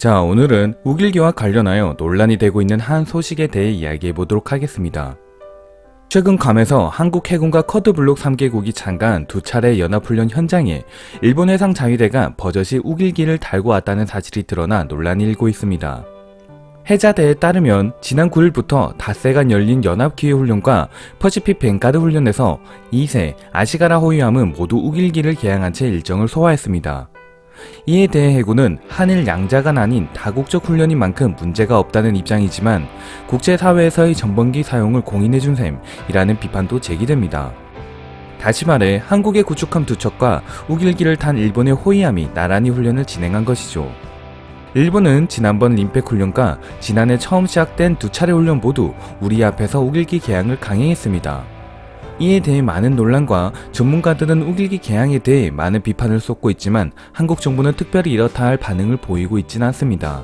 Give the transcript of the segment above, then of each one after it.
자, 오늘은 우길기와 관련하여 논란이 되고 있는 한 소식에 대해 이야기해 보도록 하겠습니다. 최근 괌에서 한국 해군과 커드블록 3개국이 참가한 두 차례 연합훈련 현장에 일본 해상 자위대가 버젓이 우길기를 달고 왔다는 사실이 드러나 논란이 일고 있습니다. 해자대에 따르면 지난 9일부터 닷새간 열린 연합기회훈련과 퍼시픽 뱅가드 훈련에서 2세 아시가라 호위함은 모두 우길기를 개항한 채 일정을 소화했습니다. 이에 대해 해군은 한일 양자간 아닌 다국적 훈련인 만큼 문제가 없다는 입장이지만 국제사회에서의 전범기 사용을 공인해준 셈이라는 비판도 제기됩니다. 다시 말해 한국의 구축함 두 척과 우길기를 탄 일본의 호위함이 나란히 훈련을 진행한 것이죠. 일본은 지난번 림팩 훈련과 지난해 처음 시작된 두 차례 훈련 모두 우리 앞에서 우길기 개항을 강행했습니다. 이에 대해 많은 논란과 전문가들은 우길기 개항에 대해 많은 비판을 쏟고 있지만 한국 정부는 특별히 이렇다 할 반응을 보이고 있지는 않습니다.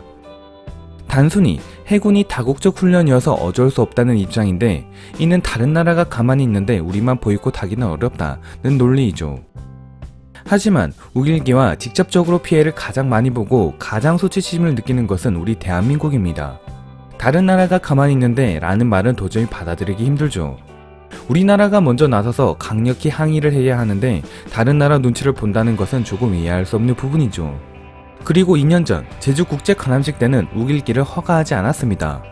단순히 해군이 다국적 훈련이어서 어쩔 수 없다는 입장인데 이는 다른 나라가 가만히 있는데 우리만 보이콧하기는 어렵다는 논리이죠. 하지만 우길기와 직접적으로 피해를 가장 많이 보고 가장 수치심을 느끼는 것은 우리 대한민국입니다. 다른 나라가 가만히 있는데 라는 말은 도저히 받아들이기 힘들죠. 우리나라가 먼저 나서서 강력히 항의를 해야 하는데 다른 나라 눈치를 본다는 것은 조금 이해할 수 없는 부분이죠. 그리고 2년 전 제주국제 관함식 때는 우길기를 허가하지 않았습니다.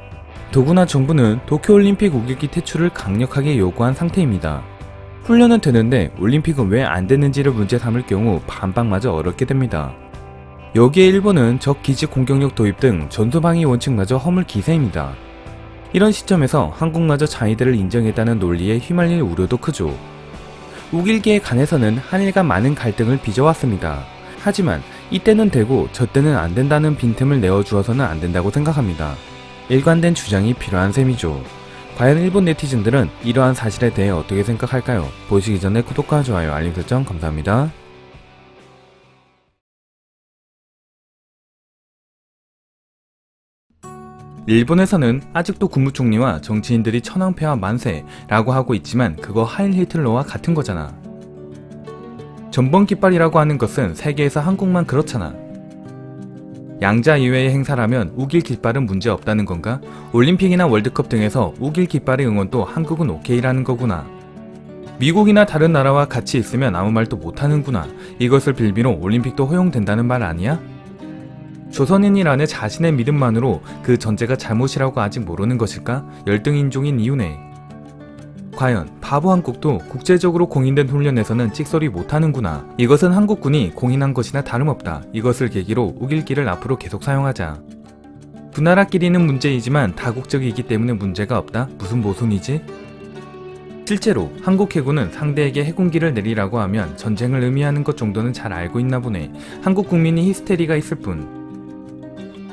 더구나 정부는 도쿄올림픽 우길기 퇴출을 강력하게 요구한 상태입니다. 훈련은 되는데 올림픽은 왜 안 됐는지를 문제 삼을 경우 반박마저 어렵게 됩니다. 여기에 일본은 적 기지 공격력 도입 등 전투방위 원칙마저 허물 기세입니다. 이런 시점에서 한국마저 자위대를 인정했다는 논리에 휘말릴 우려도 크죠. 우길기에 관해서는 한일 간 많은 갈등을 빚어왔습니다. 하지만 이때는 되고 저때는 안 된다는 빈틈을 내어주어서는 안 된다고 생각합니다. 일관된 주장이 필요한 셈이죠. 과연 일본 네티즌들은 이러한 사실에 대해 어떻게 생각할까요? 보시기 전에 구독과 좋아요, 알림 설정 감사합니다. 일본에서는 아직도 국무총리와 정치인들이 천황폐하 만세라고 하고 있지만 그거 하일 히틀러와 같은 거잖아. 전범 깃발이라고 하는 것은 세계에서 한국만 그렇잖아. 양자 이외의 행사라면 우길 깃발은 문제 없다는 건가? 올림픽이나 월드컵 등에서 우길 깃발의 응원도 한국은 오케이라는 거구나. 미국이나 다른 나라와 같이 있으면 아무 말도 못하는구나. 이것을 빌미로 올림픽도 허용된다는 말 아니야? 조선인이라는 자신의 믿음만으로 그 전제가 잘못이라고 아직 모르는 것일까? 열등인종인 이유네. 과연 바보 한국도 국제적으로 공인된 훈련에서는 찍소리 못하는구나. 이것은 한국군이 공인한 것이나 다름없다. 이것을 계기로 우길기를 앞으로 계속 사용하자. 두 나라끼리는 문제이지만 다국적이기 때문에 문제가 없다? 무슨 모순이지? 실제로 한국 해군은 상대에게 해군기를 내리라고 하면 전쟁을 의미하는 것 정도는 잘 알고 있나 보네. 한국 국민이 히스테리가 있을 뿐.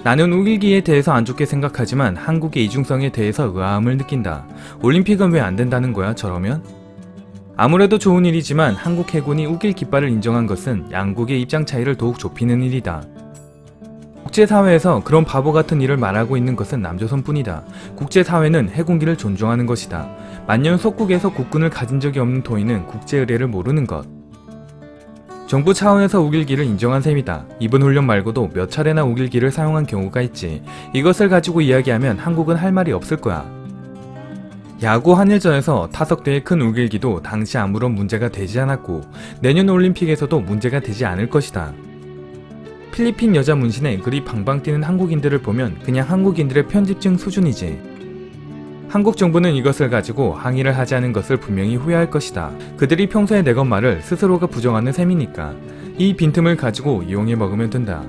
나는 우길기에 대해서 안 좋게 생각하지만 한국의 이중성에 대해서 의아함을 느낀다. 올림픽은 왜 안 된다는 거야, 저러면? 아무래도 좋은 일이지만 한국 해군이 우길 깃발을 인정한 것은 양국의 입장 차이를 더욱 좁히는 일이다. 국제사회에서 그런 바보 같은 일을 말하고 있는 것은 남조선뿐이다. 국제사회는 해군기를 존중하는 것이다. 만년 속국에서 국군을 가진 적이 없는 토이는 국제의례를 모르는 것. 정부 차원에서 우길기를 인정한 셈이다. 이번 훈련 말고도 몇 차례나 우길기를 사용한 경우가 있지. 이것을 가지고 이야기하면 한국은 할 말이 없을 거야. 야구 한일전에서 타석대의 큰 우길기도 당시 아무런 문제가 되지 않았고 내년 올림픽에서도 문제가 되지 않을 것이다. 필리핀 여자 문신에 그리 방방 뛰는 한국인들을 보면 그냥 한국인들의 편집증 수준이지. 한국 정부는 이것을 가지고 항의를 하지 않은 것을 분명히 후회할 것이다. 그들이 평소에 내건 말을 스스로가 부정하는 셈이니까 이 빈틈을 가지고 이용해 먹으면 된다.